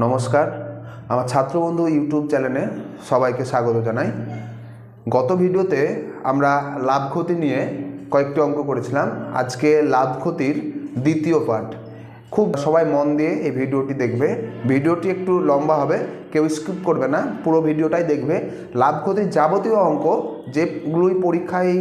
নমস্কার, আমার ছাত্রবন্ধু ইউটিউব চ্যানেলে সবাইকে স্বাগত জানাই। গত ভিডিওতে আমরা লাভ ক্ষতি নিয়ে কয়েকটি অঙ্ক করেছিলাম। আজকে লাভ ক্ষতির দ্বিতীয় পার্ট। খুব সবাই মন দিয়ে এই ভিডিওটি দেখবে। ভিডিওটি একটু লম্বা হবে, কেউ স্কিপ করবে না, পুরো ভিডিওটাই দেখবে। লাভ ক্ষতির যাবতীয় অঙ্ক যেগুলোই পরীক্ষায়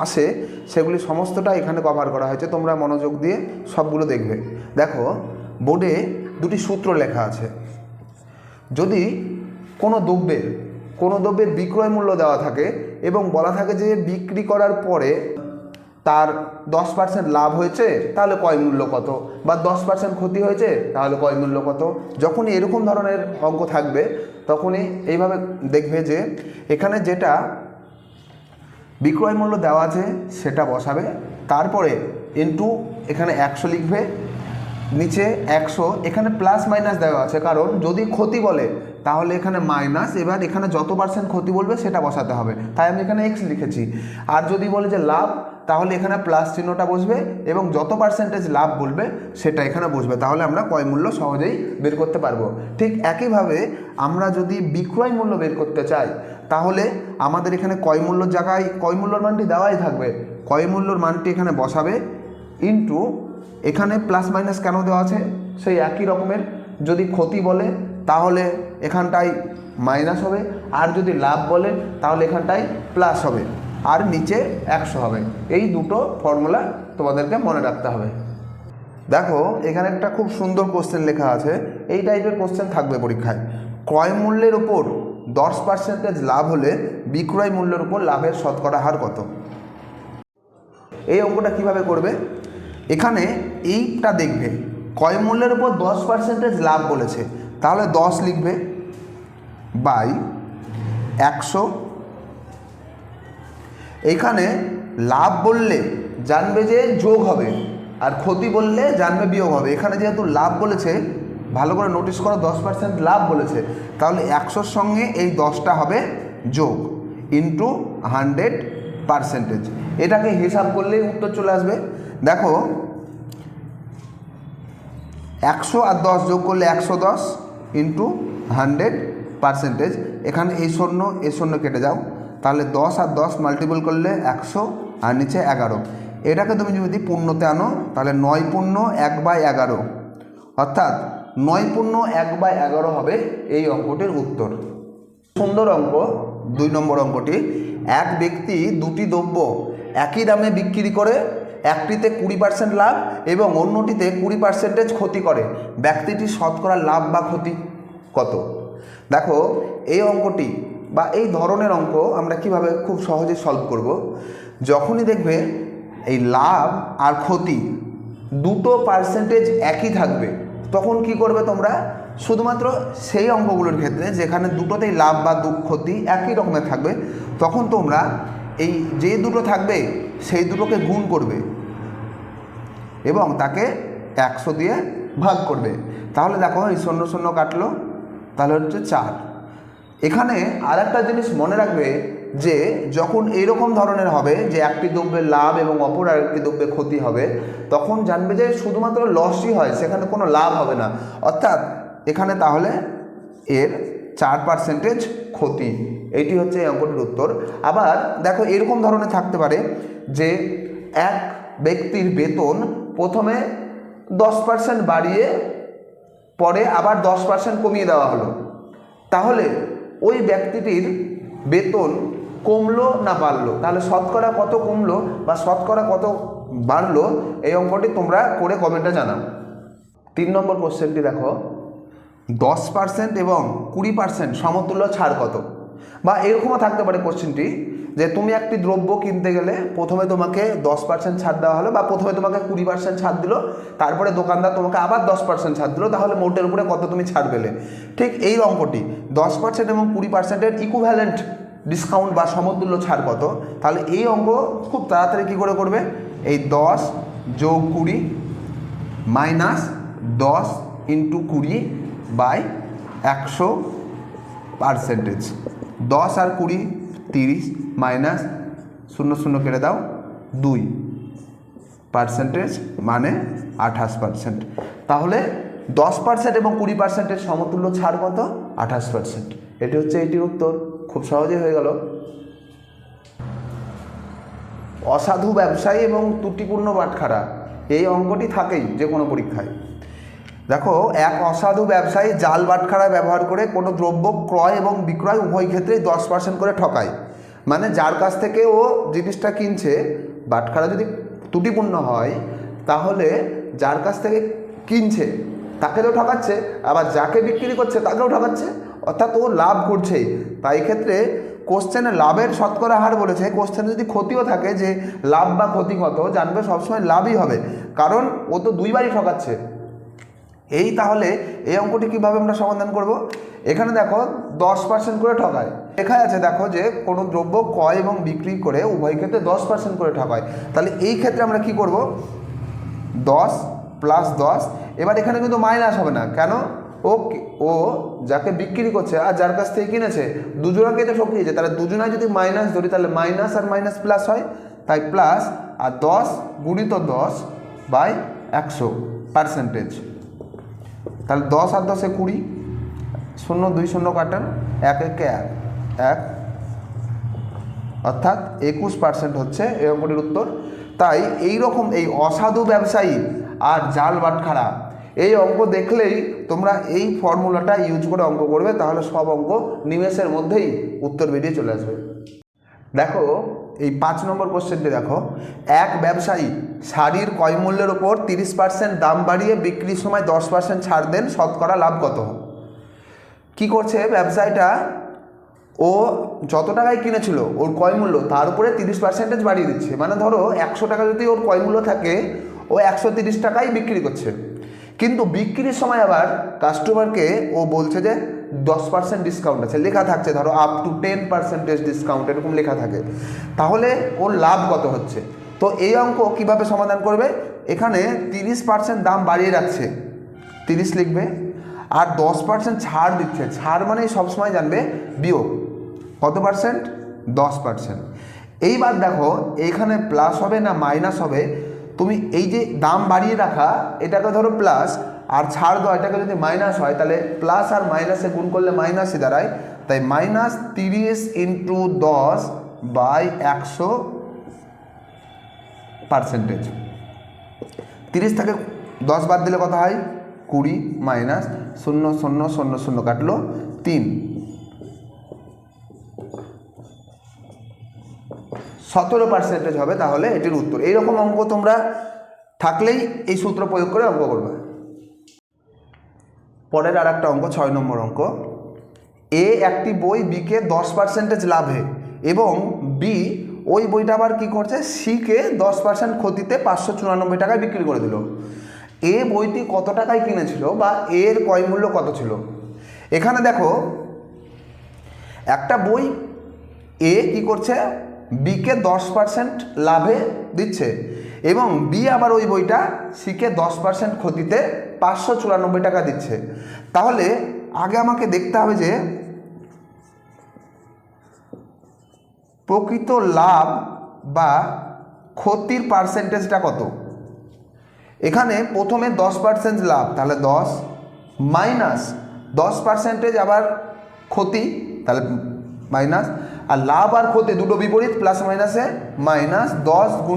আসে সেগুলি সমস্তটা এখানে কভার করা হয়েছে। তোমরা মনোযোগ দিয়ে সবগুলো দেখবে। দেখো, বোর্ডে দুটি সূত্র লেখা আছে। যদি কোনো দ্রব্যের বিক্রয় মূল্য দেওয়া থাকে এবং বলা থাকে যে বিক্রি করার পরে তার 10% লাভ হয়েছে, তাহলে ক্রয় মূল্য কত, বা 10% ক্ষতি হয়েছে তাহলে ক্রয় মূল্য কত। যখনই এরকম ধরনের অঙ্ক থাকবে তখনই এইভাবে দেখবে যে এখানে যেটা বিক্রয় মূল্য দেওয়া আছে সেটা বসাবে, তারপরে ইনটু এখানে 100 লিখবে, নিচে 100, এখানে প্লাস মাইনাস দেওয়া আছে কারণ যদি ক্ষতি বলে তাহলে এখানে মাইনাস, এবার এখানে যত পার্সেন্ট ক্ষতি বলবে সেটা বসাতে হবে, তাই আমি এখানে এক্স লিখেছি। আর যদি বলে যে লাভ, তাহলে এখানে প্লাস চিহ্নটা বসবে এবং যত পার্সেন্টেজ লাভ বলবে সেটা এখানে বসবে, তাহলে আমরা ক্রয় মূল্য সহজেই বের করতে পারবো। ঠিক একইভাবে আমরা যদি বিক্রয় মূল্য বের করতে চাই তাহলে আমাদের এখানে ক্রয় মূল্যর জায়গায় ক্রয় মূল্যর মানটি দেওয়াই থাকবে, ক্রয় মূল্যর মানটি এখানে বসাবে, ইনটু এখানে প্লাস মাইনাস কেন দেওয়া আছে সেই একই রকমের। যদি ক্ষতি বলে তাহলে এখানটায় মাইনাস হবে, আর যদি লাভ বলে তাহলে এখানটায় প্লাস হবে, আর নিচে 100 হবে। এই দুটো ফর্মুলা তোমাদেরকে মনে রাখতে হবে। দেখো, এখানে একটা খুব সুন্দর কোশ্চেন লেখা আছে। এই টাইপের কোশ্চেন থাকবে পরীক্ষায়। ক্রয় মূল্যের উপর 10% লাভ হলে বিক্রয় মূল্যের উপর লাভের শতকরা হার কত? এই অঙ্কটা কিভাবে করবে? এখানে এইটা দেখবে, ক্রয় মূল্যের উপর 10% লাভ বলেছে, তাহলে 10 লিখবে বাই 100। এখানে লাভ বললে জানবে যে যোগ হবে, আর ক্ষতি বললে জানবে বিয়োগ হবে। এখানে যেহেতু লাভ বলেছে, ভালো করে নোটিস করো, 10% লাভ বলেছে, তাহলে 100-র সঙ্গে এই 10টা হবে যোগ, ইন্টু 100%। এটাকে হিসাব করলেই উত্তর চলে আসবে। দেখো, 100 আর 10 যোগ করলে 110 ইন্টু 100%। এখানে এই শূন্য কেটে যাও, তাহলে 10 আর 10 মাল্টিপল করলে 100, আর নিচে 11। এটাকে তুমি যদি পূর্ণতে আনো তাহলে 9 পূর্ণ 1/11, অর্থাৎ 9 পূর্ণ 1/11 হবে এই অঙ্কটির উত্তর। সুন্দর অঙ্ক 2 নম্বর অঙ্কটি। এক ব্যক্তি দুটি দ্রব্য একই দামে বিক্রি করে, একটিতে 20% লাভ এবং অন্যটিতে 20% ক্ষতি করে, ব্যক্তিটি শতকরা লাভ বা ক্ষতি কত? দেখো, এই অঙ্কটি বা এই ধরনের অঙ্ক আমরা কিভাবে খুব সহজে সলভ করব। যখনই দেখবে এই লাভ আর ক্ষতি দুটো পার্সেন্টেজ একই থাকবে, তখন কি করবে তোমরা? শুধুমাত্র সেই অঙ্কগুলোর ক্ষেত্রে যেখানে দুটোতেই লাভ বা ক্ষতি একই রকমের থাকবে, তখন তোমরা এই যে দুটো থাকবে সেই দুটোকে গুণ করবে এবং তাকে 100 দিয়ে ভাগ করবে। তাহলে দেখো, এই 0 কাটলো, তাহলে হচ্ছে 4। এখানে আর একটা জিনিস মনে রাখবে যে যখন এইরকম ধরনের হবে যে একটি দ্রব্যের লাভ এবং অপর আরেকটি দ্রব্যের ক্ষতি হবে, তখন জানবে যে শুধুমাত্র লসই হয়, সেখানে কোনো লাভ হবে না, অর্থাৎ এখানে তাহলে এর 4% ক্ষতি। এইটি হচ্ছে এই অঙ্কটির উত্তর। আবার দেখো, এরকম ধরনের থাকতে পারে যে এক ব্যক্তির বেতন প্রথমে 10% বাড়িয়ে পরে আবার 10% কমিয়ে দেওয়া হলো, তাহলে ওই ব্যক্তিটির বেতন কমলো না বাড়লো, তাহলে শতকরা কত কমলো বা শতকরা কত বাড়লো, এই অঙ্কটি তোমরা করে কমেন্টে জানাও। 3 নম্বর কোশ্চেনটি দেখো, 10% এবং 20% সমতুল্য ছাড় কত? বা এরকমও থাকতে পারে কোশ্চেনটি যে তুমি একটি দ্রব্য কিনতে গেলে প্রথমে তোমাকে 10% ছাড় দেওয়া হলো, বা প্রথমে তোমাকে 20% ছাড় দিল, তারপরে দোকানদার তোমাকে আবার 10% ছাড় দিল, তাহলে মোটের উপরে কত তুমি ছাড় পেলে। ঠিক এই অঙ্কটি 10% এবং 20%-এর ইকুইভ্যালেন্ট ডিসকাউন্ট বা সমতুল্য ছাড় কত? তাহলে এই অঙ্ক খুব তাড়াতাড়ি কী করে করবে? এই 10 যোগ 20 মাইনাস 10 ইন্টু 20 বাই 100%। 10 আর 20 30, মাইনাস 0 কেটে দাও, 2% মানে 28%। তাহলে 10% এবং 20%-এর সমতুল্য ছাড় কত? 28%। এটি হচ্ছে এটির উত্তর। খুব সহজেই হয়ে গেল। অসাধু ব্যবসায়ী এবং ত্রুটিপূর্ণ বাটখারা, এই অঙ্কটি থাকেই যে কোনো পরীক্ষায়। দেখো, এক অসাধু ব্যবসায়ী জাল বাটখারা ব্যবহার করে কোনো দ্রব্য ক্রয় এবং বিক্রয় উভয় ক্ষেত্রেই 10% করে ঠকায়। মানে যার কাছ থেকে ও জিনিসটা কিনছে, বাটখারা যদি ত্রুটিপূর্ণ হয় তাহলে যার কাছ থেকে কিনছে তাকে তো ঠকাচ্ছে, আবার যাকে বিক্রি করছে তাকেও ঠকাচ্ছে, অর্থাৎ ও লাভ করছেই। তাই ক্ষেত্রে কোশ্চেনে লাভের শতকরা হার বলেছে, কোশ্চেনে যদি ক্ষতিও থাকে যে লাভ বা ক্ষতি কত, জানবে সবসময় লাভই হবে, কারণ ও তো দুইবারই ঠকাচ্ছে। এই তাহলে এই অঙ্কটি কীভাবে আমরা সমাধান করব? এখানে দেখো 10% করে ঠকায় লেখা আছে। দেখো যে কোনো দ্রব্য ক্রয় এবং বিক্রি করে উভয় ক্ষেত্রে 10% করে ঠকায়। তাহলে এই ক্ষেত্রে আমরা কি করব? 10 + 10। এবার এখানে কিন্তু মাইনাস হবে না, কেন? ও যাকে বিক্রি করছে আর যার কাছ থেকে কিনেছে দুজনাকেই তো ঠকিয়েছে, তাহলে দুজনায় যদি মাইনাস ধরি তাহলে মাইনাস আর মাইনাস প্লাস হয়, তাই প্লাস। আর 10 × 10/100%। তাহলে 10 আর 10 20, 0 2 0 কাটেন, 1 1 1 1, অর্থাৎ 21% হচ্ছে এই অঙ্কটির উত্তর। তাই এই রকম এই অসাধু ব্যবসায়ী আর জাল বাটখারা এই অঙ্ক দেখলেই তোমরা এই ফর্মুলাটা ইউজ করে অঙ্ক করবে, তাহলে সব অঙ্ক নিমেষের মধ্যেই উত্তর বেরিয়ে চলে আসবে। দেখো এই 5 নম্বর কোশ্চেনটি দেখো, এক ব্যবসায়ী শাড়ির ক্রয় মূল্যের ওপর 30% দাম বাড়িয়ে বিক্রির সময় 10% ছাড় দেন, শতকরা লাভ কত? কি করছে ব্যবসায়ীটা? ও যত টাকায় কিনেছিল ওর ক্রয় মূল্য তার উপরে 30% বাড়িয়ে দিচ্ছে। মানে ধরো 100 টাকা যদি ওর ক্রয় মূল্য থাকে, ও 130 টাকায় বিক্রি করছে, কিন্তু বিক্রির সময় আবার কাস্টমারকে ও বলছে যে 10% ডিসকাউন্ট আছে, লেখা থাকছে ধরো আপ টু 10% ডিসকাউন্ট, এরকম লেখা থাকে। তাহলে ওর লাভ কত হচ্ছে? তো এই অঙ্ক কিভাবে সমাধান করবে? এখানে 30% দাম বাড়িয়ে রাখছে, 30 লিখবে, আর 10% ছাড় দিচ্ছে। ছাড় মানে সবসময় জানবে বিয়োগ। কত পার্সেন্ট? 10%। এইবার দেখো এইখানে প্লাস হবে না মাইনাস হবে। তুমি এই যে দাম বাড়িয়ে রাখা এটাকে ধরো প্লাস, আর ছাড় দেওয়া এটাকে যদি মাইনাস হয়, তাহলে প্লাস আর মাইনাসে গুণ করলে মাইনাসই দাঁড়ায়। তাই -30 × 10/100%। 30 থেকে 10 বাদ দিলে কত হয়? 20 মাইনাস 0 0 0 0 কাটলো 3, 17% হবে। তাহলে এটির উত্তর। এইরকম অঙ্ক তোমরা থাকলেই এই সূত্র প্রয়োগ করে অঙ্ক করবে। পরের আর একটা অঙ্ক, 6 নম্বর অঙ্ক। এ একটি বই বিকে 10% লাভে এবং বি ওই বইটা আবার কী করছে, সিকে 10% ক্ষতিতে 594 টাকায় বিক্রি করে দিল। এ বইটি কত টাকায় কিনেছিল বা এর ক্রয় মূল্য কত ছিল? এখানে দেখো একটা বই এ কি করছে, বিকে 10% লাভে দিচ্ছে এবং বি আবার ওই বইটা সিকে 10% ক্ষতিতে 594 টাকা দিচ্ছে। তাহলে আগে আমাকে দেখতে হবে যে প্রকৃত লাভ বা ক্ষতির পার্সেন্টেজটা কত। এখানে প্রথমে 10% লাভ, তাহলে 10 মাইনাস 10% আবার ক্ষতি, তাহলে মাইনাস, আর লাভ আর ক্ষতি দুটো বিপরীত, প্লাস মাইনাসে মাইনাস 10 ×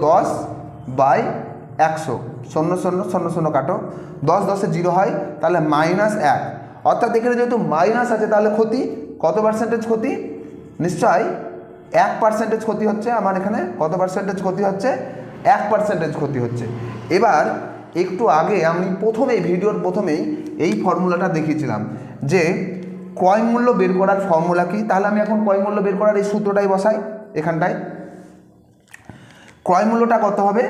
10/100, 0 0 0 0 কাটো, 10 10 0 হয়, তাহলে -1। অর্থাৎ এখানে যেহেতু মাইনাস আছে তাহলে ক্ষতি কত পার্সেন্টেজ ক্ষতি? নিশ্চয়ই 1% ক্ষতি হচ্ছে। আমার এখানে কত পার্সেন্টেজ ক্ষতি হচ্ছে? 1% ক্ষতি হচ্ছে। এবার একটু আগে আমি ভিডিওর প্রথমেই এই ফর্মুলাটা দেখিয়েছিলাম যে ক্রয় মূল্য বের করার ফর্মুলা কি। তাহলে আমি এখন ক্রয় মূল্য বের করার এই সূত্রটাই বসাই এখানটায়। ক্রয় মূল্যটা কত হবে?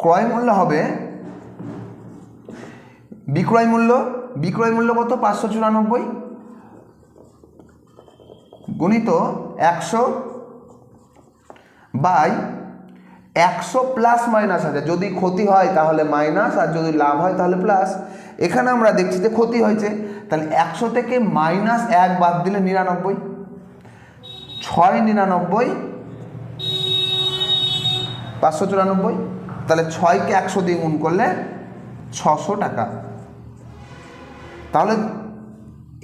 ক্রয় মূল্য হবে বিক্রয় মূল্য। বিক্রয় মূল্য কত? 594 গুণিত 100 বাই 100 প্লাস মাইনাস আছে। যদি ক্ষতি হয় তাহলে মাইনাস, আর যদি লাভ হয় তাহলে প্লাস। এখানে আমরা দেখছি যে ক্ষতি হয়েছে, তাহলে 100 থেকে -1 বাদ দিলে 99, 6 99 594। তাহলে 6কে 100 দিয়ে গুণ করলে 600 টাকা। তাহলে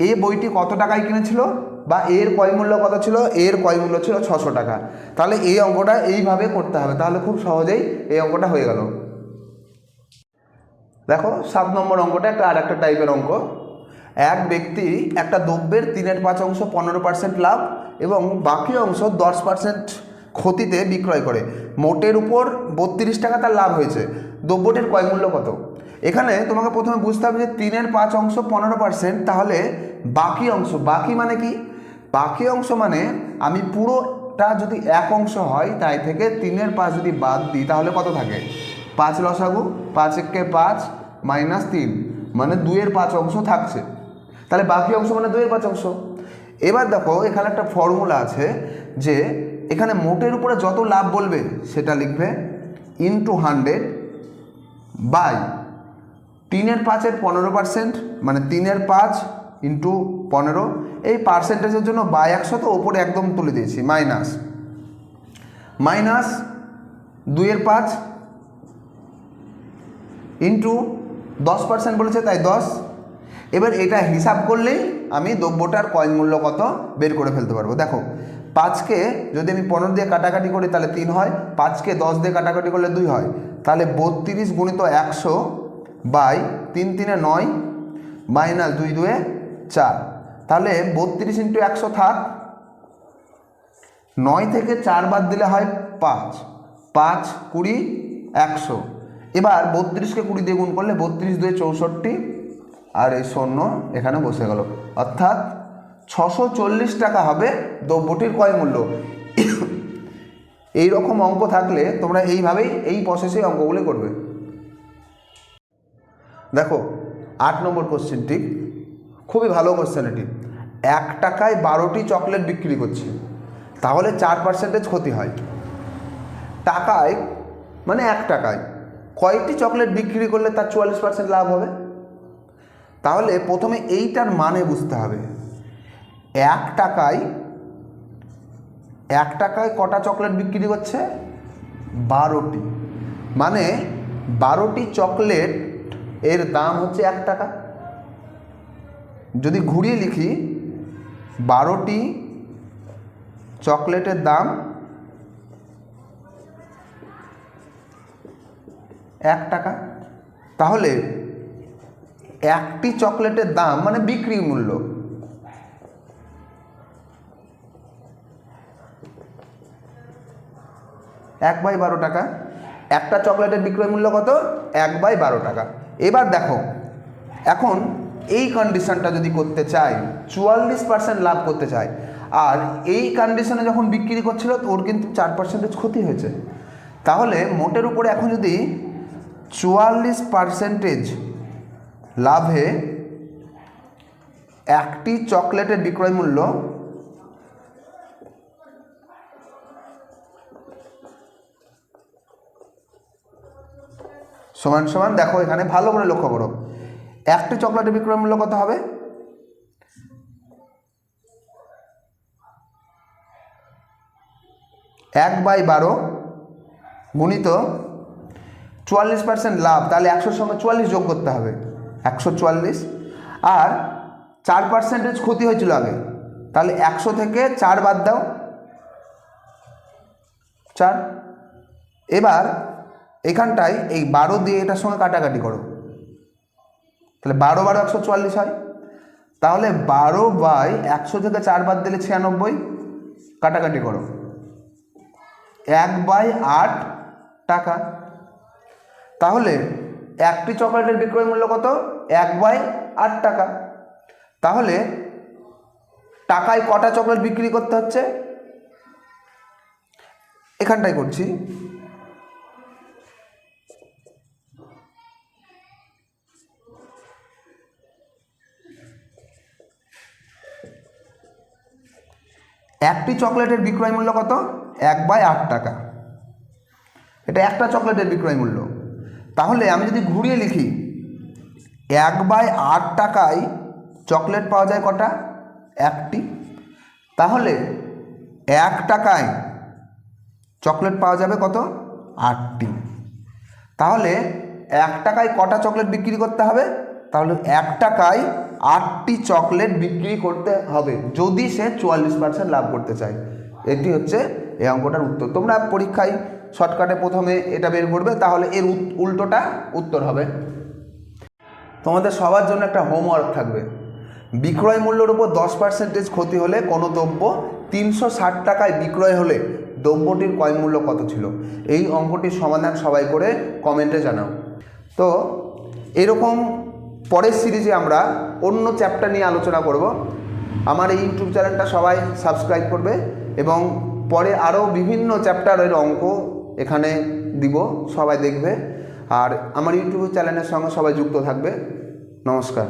এই বইটি কত টাকায় কিনেছিল বা এর ক্রয় মূল্য কত ছিল, এর ক্রয় মূল্য ছিল 600 টাকা। তাহলে এই অঙ্কটা এইভাবে করতে হবে, তাহলে খুব সহজেই এই অঙ্কটা হয়ে গেল। দেখো 7 নম্বর অঙ্কটা একটা আর একটা টাইপের অঙ্ক। এক ব্যক্তি একটা দ্রব্যের 3/5 15% লাভ এবং বাকি অংশ 10% ক্ষতিতে বিক্রয় করে। মোটের উপর 32 টাকা তার লাভ হয়েছে। দ্রব্যটির ক্রয় মূল্য কত? এখানে তোমাকে প্রথমে বুঝতে হবে যে 3/5 15%, তাহলে বাকি অংশ, বাকি মানে কি? বাকি অংশ মানে আমি পুরোটা যদি এক অংশ হয় তাই থেকে 3/5 যদি বাদ দিই তাহলে কত থাকে? 5 লসাগু, 5 একে 5 মাইনাস 3 মানে 2/5 অংশ থাকছে। তাহলে বাকি অংশ মানে 2/5 অংশ। এবার দেখো এখানে একটা ফর্মুলা আছে যে এখানে মোটের উপরে যত লাভ বলবে সেটা লিখবে ইন্টু 100 বাই 3/5 15% মানে 3/5 ইন্টু 15, এই পার্সেন্টেজের জন্য বাই 100 তো ওপরে একদম তুলে দিয়েছি, মাইনাস 2/5 ইন্টু 10% বলেছে তাই 10। এবার এটা হিসাব করলেই আমি দ্রব্যটার ক্রয় মূল্য কত বের করে ফেলতে পারবো। দেখো 5কে যদি আমি 15 দিয়ে কাটাকাটি করি তাহলে 3 হয়, 5কে 10 দিয়ে কাটাকাটি করলে 2 হয়, তাহলে 32 গুণিত 100 বাই 3 3 9 মাইনাস 2 2 4, তাহলে 32 ইন্টু 100 থাক, 9 থেকে 4 বাদ দিলে হয় 5, 5 20 100। এবার 32কে 20 দিয়ে গুণ করলে 32 2 64 আর এই 0 এখানে বসে গেল, অর্থাৎ 640 টাকা হবে দ্রব্যটির ক্রয় মূল্য। এই রকম অঙ্ক থাকলে তোমরা এইভাবেই এই প্রসেসে অঙ্কগুলি করবে। দেখো 8 নম্বর কোশ্চেনটি খুবই ভালো কোশ্চেন। এটি 1 টাকায় 12টি চকলেট বিক্রি করছে, তাহলে 4% ক্ষতি হয়। টাকায় মানে 1 টাকায় কয়টি চকলেট বিক্রি করলে তার 44% লাভ হবে? তাহলে প্রথমে এইটার মানে বুঝতে হবে। 1 টাকায় কটা চকলেট বিক্রি করছে? 12টি, মানে 12টি চকলেট এর দাম হচ্ছে 1 টাকা। যদি ঘুরিয়ে লিখি 12টি চকলেটের দাম 1 টাকা, তাহলে একটি চকলেটের দাম মানে বিক্রি মূল্য 1/12 টাকা। একটা চকলেটের বিক্রয় মূল্য কত? 1/12 টাকা। এবার দেখো এখন এই কন্ডিশনটা যদি করতে চাই, 44% লাভ করতে চাই, আর এই কন্ডিশনে যখন বিক্রি করছিল ওর কিন্তু 4% ক্ষতি হয়েছে, তাহলে মোটের উপরে এখন যদি 44% লাভে একটি চকলেটের বিক্রয় মূল্য সমান সমান, দেখো এখানে ভালো করে লক্ষ্য করো, একটি চকলেটের বিক্রয় মূল্য কত হবে? 1/12 গুণিত 44% লাভ, তাহলে 100-র সঙ্গে 44 যোগ করতে হবে, 144, আর 4% ক্ষতি হয়েছিল আগে, তাহলে 100 থেকে 4 বাদ দাও, 4। এবার এখানটায় এই 12 দিয়ে এটার সঙ্গে কাটাকাটি করো, তাহলে 12 12 144 হয়, তাহলে 12/100 থেকে 4 বাদ দিলে 96, কাটাকাটি করো, 1/8 টাকা। তাহলে একটি চকলেটের বিক্রয় মূল্য কত? 1/8 টাকা। তাহলে টাকায় কটা চকলেট বিক্রি করতে হচ্ছে? এখানটাই করছি, একটি চকলেটের বিক্রয় মূল্য কত? 1/8 টাকা। এটা একটা চকলেটের বিক্রয় মূল্য। তাহলে আমি যদি ঘুরিয়ে লিখি 1/8 টাকায় চকলেট পাওয়া যায় কটা? একটি। তাহলে 1 টাকায় চকলেট পাওয়া যাবে কত? 8টি। তাহলে 1 টাকায় কটা চকলেট বিক্রি করতে হবে? তাহলে 1 টাকায় 8টি চকলেট বিক্রি করতে হবে যদি সে 44% লাভ করতে চায়। এটি হচ্ছে এই অঙ্কটার উত্তর। তোমরা পরীক্ষায় শর্টকাটে প্রথমে এটা বের করবে, তাহলে এর উল্টোটা উত্তর হবে। তোমাদের সবার জন্য একটা হোমওয়ার্ক থাকবে। বিক্রয় মূল্যের উপর 10% ক্ষতি হলে কোনো দ্রব্য 360 টাকায় বিক্রয় হলে দ্রব্যটির ক্রয় মূল্য কত ছিল? এই অঙ্কটির সমাধান সবাই করে কমেন্টে জানাও। তো এরকম পরের সিরিজে আমরা অন্য চ্যাপ্টার নিয়ে আলোচনা করব। আমার এই ইউটিউব চ্যানেলটা সবাই সাবস্ক্রাইব করবে এবং পরে আরও বিভিন্ন চ্যাপ্টারের অঙ্ক এখানে দিব, সবাই দেখবে। আর আমার ইউটিউব চ্যানেলের সঙ্গে সবাই যুক্ত থাকবে। নমস্কার।